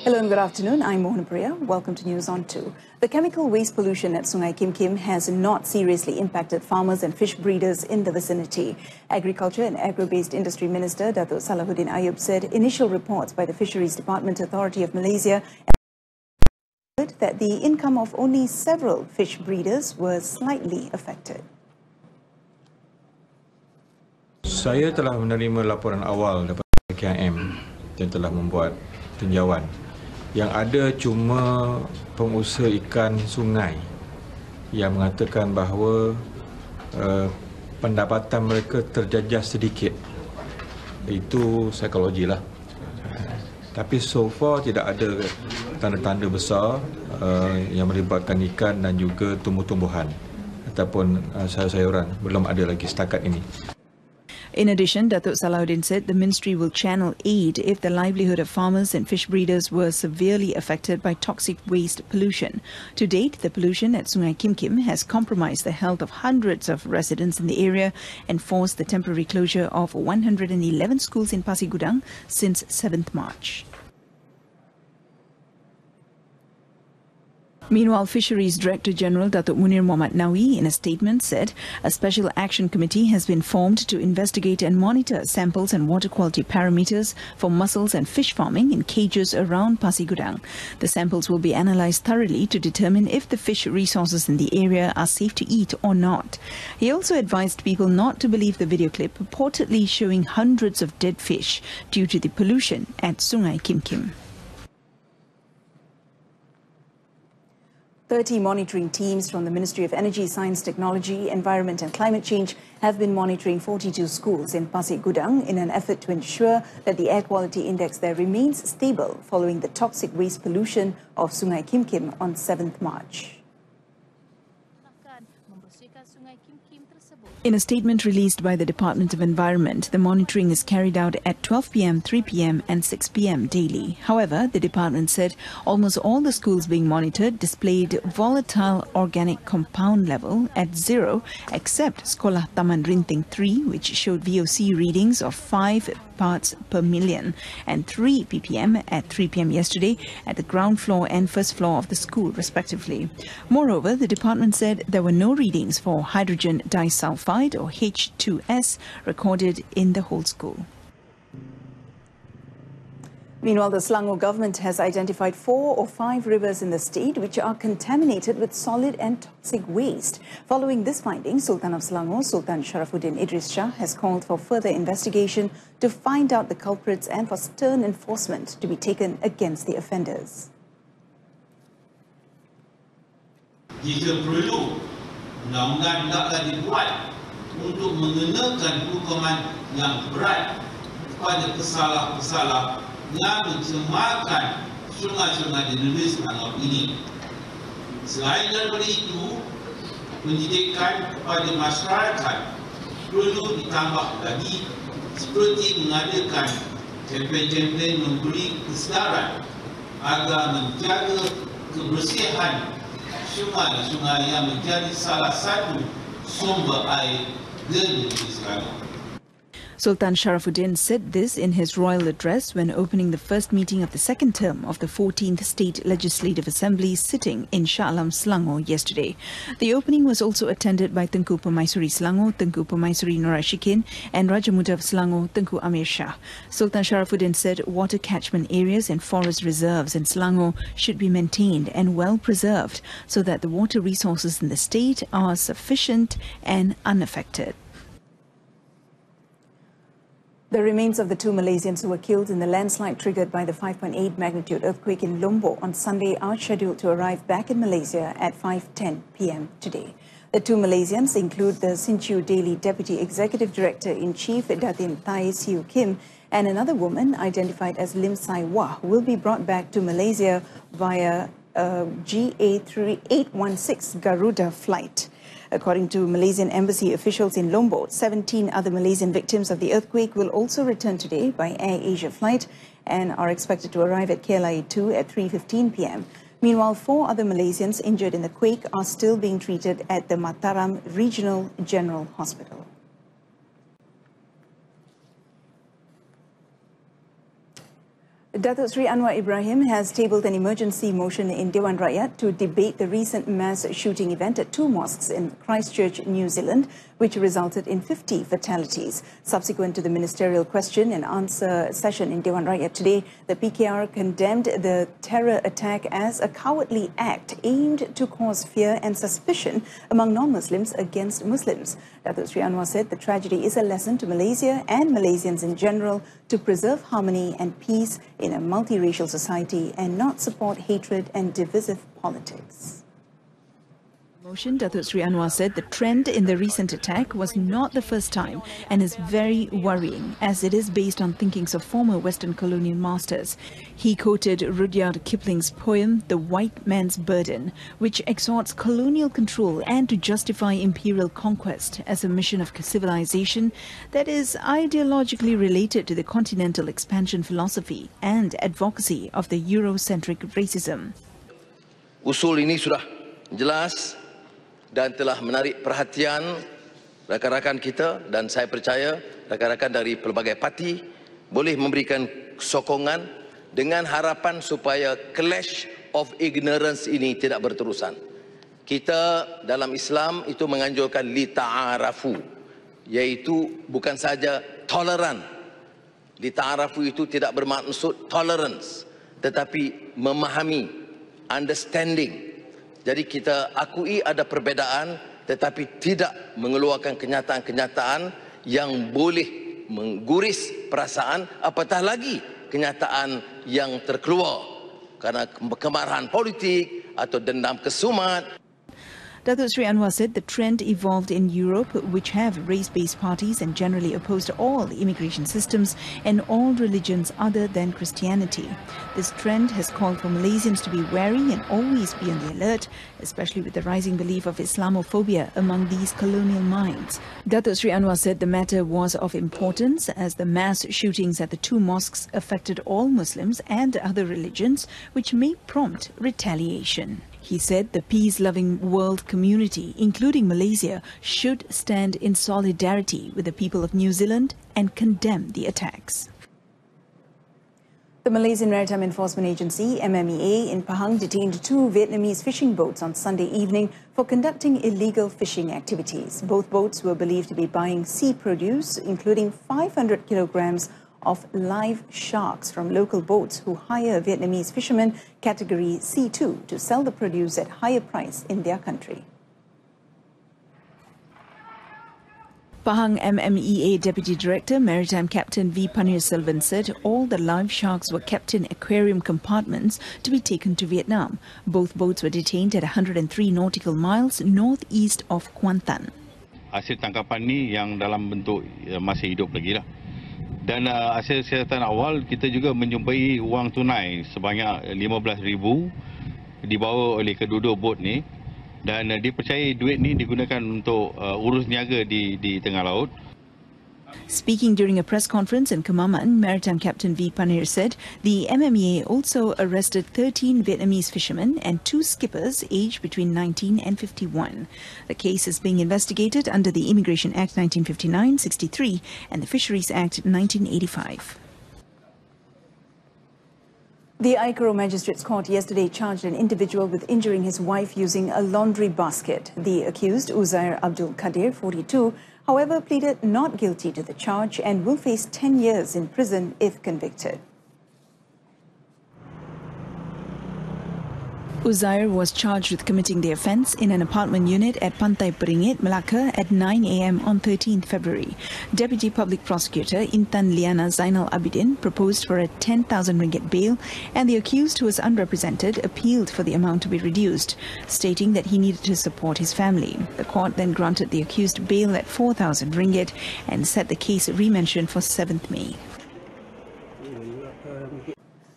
Hello and good afternoon. I'm Mohan Priya. Welcome to News on 2. The chemical waste pollution at Sungai Kim Kim has not seriously impacted farmers and fish breeders in the vicinity. Agriculture and Agro-Based Industry Minister Datuk Salahuddin Ayub said initial reports by the Fisheries Department Authority of Malaysia that the income of only several fish breeders was slightly affected. Saya telah menerima laporan awal daripada KIM dan telah membuat tinjauan. Yang ada cuma pengusaha ikan sungai yang mengatakan bahawa pendapatan mereka terjejas sedikit. Itu psikologi lah. Tapi so far tidak ada tanda-tanda besar yang melibatkan ikan dan juga tumbuh-tumbuhan ataupun sayur-sayuran. Belum ada lagi setakat ini. In addition, Datuk Salahuddin said the ministry will channel aid if the livelihood of farmers and fish breeders were severely affected by toxic waste pollution. To date, the pollution at Sungai Kim Kim has compromised the health of hundreds of residents in the area and forced the temporary closure of 111 schools in Pasir Gudang since 7th March. Meanwhile, Fisheries Director General Datuk Munir Mohamed Nawi in a statement said a special action committee has been formed to investigate and monitor samples and water quality parameters for mussels and fish farming in cages around Pasir Gudang. The samples will be analysed thoroughly to determine if the fish resources in the area are safe to eat or not. He also advised people not to believe the video clip purportedly showing hundreds of dead fish due to the pollution at Sungai Kim Kim. 30 monitoring teams from the Ministry of Energy, Science, Technology, Environment and Climate Change have been monitoring 42 schools in Pasir Gudang in an effort to ensure that the air quality index there remains stable following the toxic waste pollution of Sungai Kim Kim on 7th March. In a statement released by the Department of Environment, the monitoring is carried out at 12 p.m., 3 p.m. and 6 p.m. daily. However, the department said almost all the schools being monitored displayed volatile organic compound level at 0, except Sekolah Taman Rinting 3, which showed VOC readings of 5 parts per million and 3 ppm at 3 p.m. yesterday at the ground floor and first floor of the school, respectively. Moreover, the department said there were no readings for hydrogen disulfide or H2S recorded in the whole school. Meanwhile, the Selangor government has identified 4 or 5 rivers in the state which are contaminated with solid and toxic waste. Following this finding, Sultan of Selangor, Sultan Sharafuddin Idris Shah, has called for further investigation to find out the culprits and for stern enforcement to be taken against the offenders. Jika perlu, undang-undang hendaklah dibuat untuk mengenakan hukuman yang berat kepada pesalah-pesalah yang mencemarkan sungai-sungai di negeri Selangor ini. Selain daripada itu, pendidikan kepada masyarakat perlu ditambah lagi seperti mengadakan kempen-kempen memberi kesedaran agar menjaga kebersihan sungai-sungai yang menjadi salah satu sumber air di negeri Selangor. Sultan Sharafuddin said this in his royal address when opening the first meeting of the second term of the 14th State Legislative Assembly sitting in Shah Alam, Selangor yesterday. The opening was also attended by Tengku Permaisuri Selangor, Tengku Permaisuri Nur Ashikin and Raja Muda of Selangor, Tengku Amir Shah. Sultan Sharafuddin said water catchment areas and forest reserves in Selangor should be maintained and well preserved so that the water resources in the state are sufficient and unaffected. The remains of the 2 Malaysians who were killed in the landslide triggered by the 5.8 magnitude earthquake in Lombok on Sunday are scheduled to arrive back in Malaysia at 5:10 p.m. today. The 2 Malaysians include the Sinchu Daily Deputy Executive Director-in-Chief Datin Thai Siu Kim and another woman identified as Lim Sai Wah who will be brought back to Malaysia via GA3816 Garuda flight. According to Malaysian embassy officials in Lombok, 17 other Malaysian victims of the earthquake will also return today by Air Asia flight and are expected to arrive at KLIA 2 at 3:15 p.m. Meanwhile, 4 other Malaysians injured in the quake are still being treated at the Mataram Regional General Hospital. Datuk Sri Anwar Ibrahim has tabled an emergency motion in Dewan Rakyat to debate the recent mass shooting event at two mosques in Christchurch, New Zealand, which resulted in 50 fatalities. Subsequent to the ministerial question and answer session in Dewan Rakyat today, the PKR condemned the terror attack as a cowardly act aimed to cause fear and suspicion among non-Muslims against Muslims. Datuk Sri Anwar said the tragedy is a lesson to Malaysia and Malaysians in general to preserve harmony and peace in a multiracial society and not support hatred and divisive politics. Motion, Datuk Sri Anwar said the trend in the recent attack was not the first time and is very worrying, as it is based on thinkings of former Western colonial masters. He quoted Rudyard Kipling's poem, The White Man's Burden, which exhorts colonial control and to justify imperial conquest as a mission of civilization that is ideologically related to the continental expansion philosophy and advocacy of the Eurocentric racism. Usul ini sudah jelas dan telah menarik perhatian rakan-rakan kita, dan saya percaya rakan-rakan dari pelbagai parti boleh memberikan sokongan dengan harapan supaya clash of ignorance ini tidak berterusan. Kita dalam Islam itu menganjurkan li ta'arafu, iaitu bukan saja toleran. Li ta'arafu itu tidak bermaksud tolerance, tetapi memahami, understanding. Jadi kita akui ada perbezaan, tetapi tidak mengeluarkan kenyataan-kenyataan yang boleh mengguris perasaan, apatah lagi kenyataan yang terkeluar karena kemarahan politik atau dendam kesumat. Datuk Sri Anwar said the trend evolved in Europe, which have race-based parties and generally opposed all immigration systems and all religions other than Christianity. This trend has called for Malaysians to be wary and always be on the alert, especially with the rising belief of Islamophobia among these colonial minds. Datuk Sri Anwar said the matter was of importance as the mass shootings at the two mosques affected all Muslims and other religions, which may prompt retaliation. He said the peace-loving world community, including Malaysia, should stand in solidarity with the people of New Zealand and condemn the attacks. The Malaysian Maritime Enforcement Agency, MMEA, in Pahang detained two Vietnamese fishing boats on Sunday evening for conducting illegal fishing activities. Both boats were believed to be buying sea produce, including 500 kilograms of live sharks from local boats who hire Vietnamese fishermen category C2 to sell the produce at higher price in their country. Pahang MMEA Deputy Director Maritime Captain V. Paneerselvan said all the live sharks were kept in aquarium compartments to be taken to Vietnam. Both boats were detained at 103 nautical miles northeast of Kuantan. Hasil tangkapan ni yang dalam bentuk masih hidup lagi lah. Dan hasil siasatan awal kita juga menjumpai wang tunai sebanyak 15,000 dibawa oleh kedua-dua bot ni, dan dipercayai duit ni digunakan untuk urus niaga di tengah laut. Speaking during a press conference in Kemaman, Maritime Captain V. Paneer said the MMEA also arrested 13 Vietnamese fishermen and 2 skippers aged between 19 and 51. The case is being investigated under the Immigration Act 1959-63 and the Fisheries Act 1985. The Aikaro Magistrates Court yesterday charged an individual with injuring his wife using a laundry basket. The accused, Uzair Abdul Kadir, 42, however, pleaded not guilty to the charge and will face 10 years in prison if convicted. Uzair was charged with committing the offence in an apartment unit at Pantai Peringit, Melaka at 9 a.m. on 13th February. Deputy Public Prosecutor Intan Liana Zainal Abidin proposed for a 10,000 ringgit bail, and the accused, who was unrepresented, appealed for the amount to be reduced, stating that he needed to support his family. The court then granted the accused bail at 4,000 ringgit and set the case rementioned for 7th May.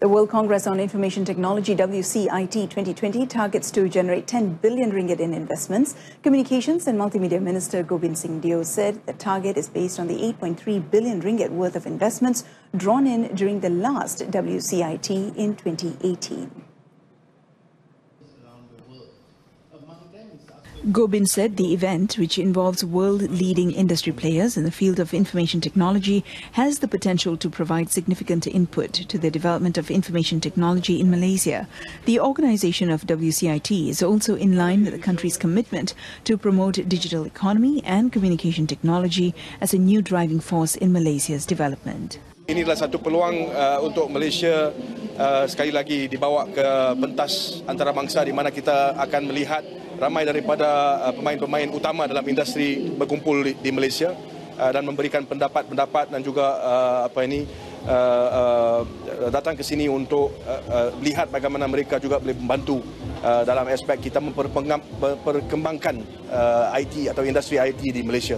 The World Congress on Information Technology WCIT 2020 targets to generate 10 billion ringgit in investments. Communications and Multimedia Minister Gobind Singh Deo said the target is based on the 8.3 billion ringgit worth of investments drawn in during the last WCIT in 2018. Gobind said the event, which involves world-leading industry players in the field of information technology, has the potential to provide significant input to the development of information technology in Malaysia. The organization of WCIT is also in line with the country's commitment to promote digital economy and communication technology as a new driving force in Malaysia's development. Ini adalah satu peluang untuk Malaysia sekali lagi dibawa ke pentas antarabangsa di mana kita akan melihat ramai daripada pemain-pemain utama dalam industri berkumpul di Malaysia dan memberikan pendapat-pendapat dan juga datang ke sini untuk lihat bagaimana mereka juga boleh membantu dalam aspek kita memperkembangkan IT atau industri IT di Malaysia.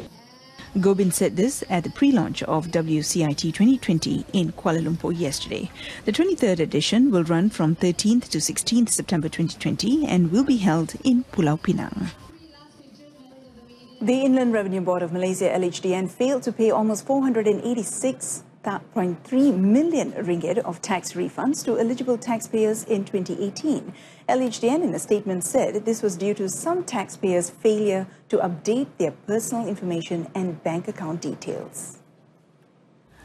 Gobind said this at the pre-launch of WCIT 2020 in Kuala Lumpur yesterday. The 23rd edition will run from 13th to 16th September 2020 and will be held in Pulau Pinang. The Inland Revenue Board of Malaysia, LHDN, failed to pay almost 486.3 million ringgit of tax refunds to eligible taxpayers in 2018. LHDN in a statement said this was due to some taxpayers' failure to update their personal information and bank account details.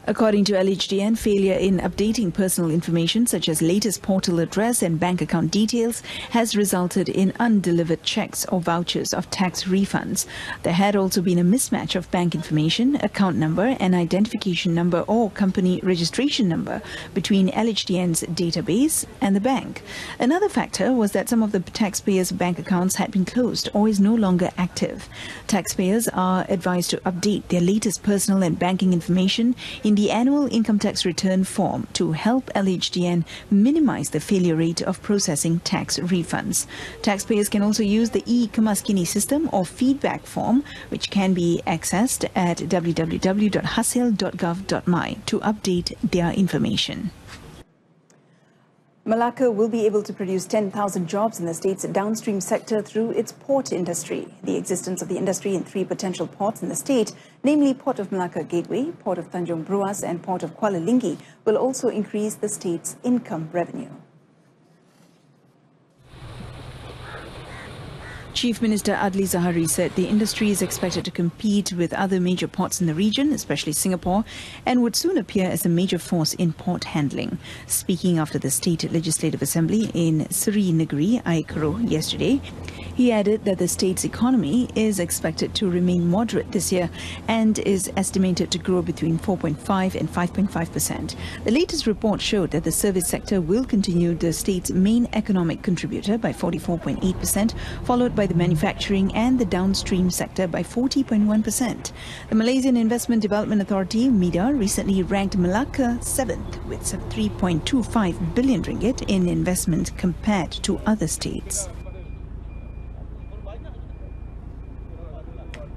According to LHDN, failure in updating personal information such as latest portal address and bank account details has resulted in undelivered checks or vouchers of tax refunds. There had also been a mismatch of bank information, account number and identification number or company registration number between LHDN's database and the bank. Another factor was that some of the taxpayers' bank accounts had been closed or is no longer active. Taxpayers are advised to update their latest personal and banking information in the annual income tax return form to help LHDN minimize the failure rate of processing tax refunds. Taxpayers can also use the e-Kemaskini system or feedback form, which can be accessed at www.hasil.gov.my to update their information. Malacca will be able to produce 10,000 jobs in the state's downstream sector through its port industry. The existence of the industry in 3 potential ports in the state, namely Port of Malacca Gateway, Port of Tanjung Bruas and Port of Kuala Linggi, will also increase the state's income revenue. Chief Minister Adli Zahari said the industry is expected to compete with other major ports in the region, especially Singapore, and would soon appear as a major force in port handling. Speaking after the State Legislative Assembly in Seri Negeri, Aikro, yesterday, he added that the state's economy is expected to remain moderate this year and is estimated to grow between 4.5 and 5.5%. The latest report showed that the service sector will continue the state's main economic contributor by 44.8%, followed by the manufacturing and the downstream sector by 40.1%. The Malaysian Investment Development Authority, MIDA, recently ranked Malacca 7th with 3.25 billion ringgit in investment compared to other states.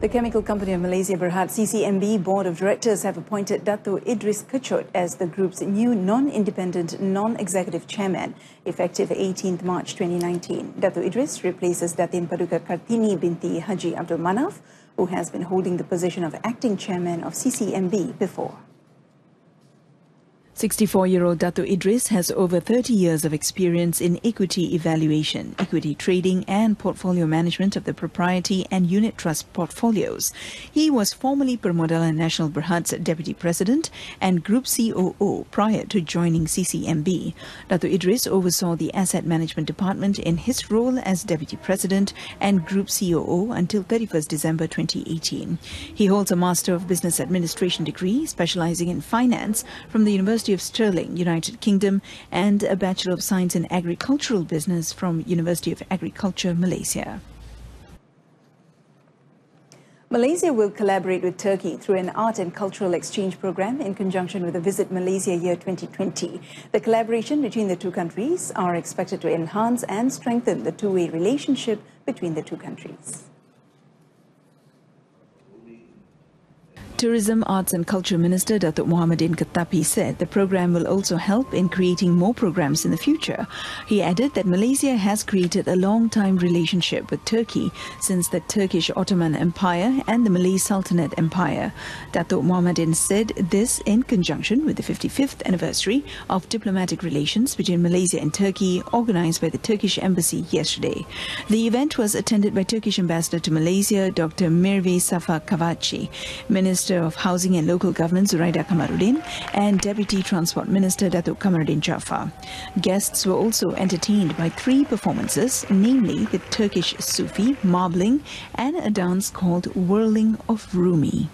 The Chemical Company of Malaysia Berhad CCMB Board of Directors have appointed Dato' Idris Kechot as the group's new non-independent, non-executive chairman, effective 18th March 2019. Dato' Idris replaces Datin Paduka Kartini binti Haji Abdul Manaf, who has been holding the position of acting chairman of CCMB before. 64-year-old Dato' Idris has over 30 years of experience in equity evaluation, equity trading and portfolio management of the propriety and unit trust portfolios. He was formerly Permodalan Nasional Berhad's deputy president and group COO prior to joining CCMB. Dato' Idris oversaw the asset management department in his role as deputy president and group COO until 31st December 2018. He holds a Master of Business Administration degree specializing in finance from the University of Stirling, United Kingdom, and a Bachelor of Science in Agricultural Business from University of Agriculture, Malaysia. Malaysia will collaborate with Turkey through an art and cultural exchange program in conjunction with the Visit Malaysia Year 2020. The collaboration between the two countries are expected to enhance and strengthen the two-way relationship between the two countries. Tourism, Arts and Culture Minister Datuk Mohammadin Ketapi said the program will also help in creating more programs in the future. He added that Malaysia has created a long-time relationship with Turkey since the Turkish Ottoman Empire and the Malay Sultanate Empire. Datuk Mohammadin said this in conjunction with the 55th anniversary of diplomatic relations between Malaysia and Turkey organised by the Turkish Embassy yesterday. The event was attended by Turkish Ambassador to Malaysia, Dr. Mirvi Safa Kavachi, Minister of Housing and Local Government Zuraida Kamaruddin, and Deputy Transport Minister Datuk Kamaruddin Jaafar. Guests were also entertained by 3 performances, namely the Turkish Sufi, marbling, and a dance called Whirling of Rumi.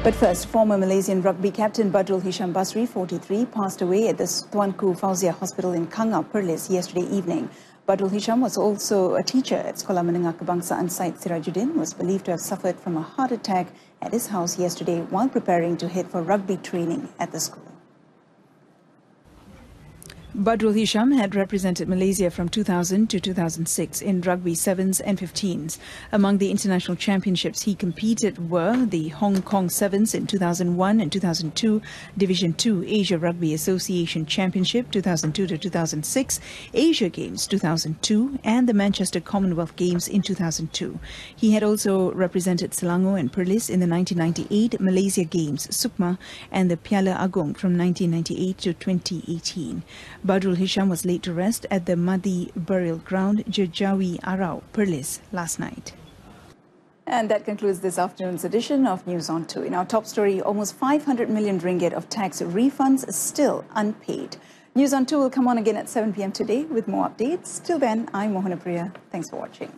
But first, former Malaysian rugby captain Badrul Hisham Basri, 43, passed away at the Tuanku Fauzia Hospital in Kangau, Perlis yesterday evening. Badrul Hisham was also a teacher at Sekolah Menengah Kebangsaan Syed Sirajuddin, was believed to have suffered from a heart attack at his house yesterday while preparing to head for rugby training at the school. Badrul Hisham had represented Malaysia from 2000 to 2006 in rugby 7s and 15s. Among the international championships he competed were the Hong Kong Sevens in 2001 and 2002, Division 2 Asia Rugby Association Championship 2002 to 2006, Asia Games 2002 and the Manchester Commonwealth Games in 2002. He had also represented Selangor and Perlis in the 1998 Malaysia Games, Sukma, and the Piala Agong from 1998 to 2018. Badrul Hisham was laid to rest at the Madi Burial Ground, Jejawi Arau, Perlis, last night. And that concludes this afternoon's edition of News on 2. In our top story, almost 500 million ringgit of tax refunds still unpaid. News on 2 will come on again at 7 p.m. today with more updates. Till then, I'm Mohana Priya. Thanks for watching.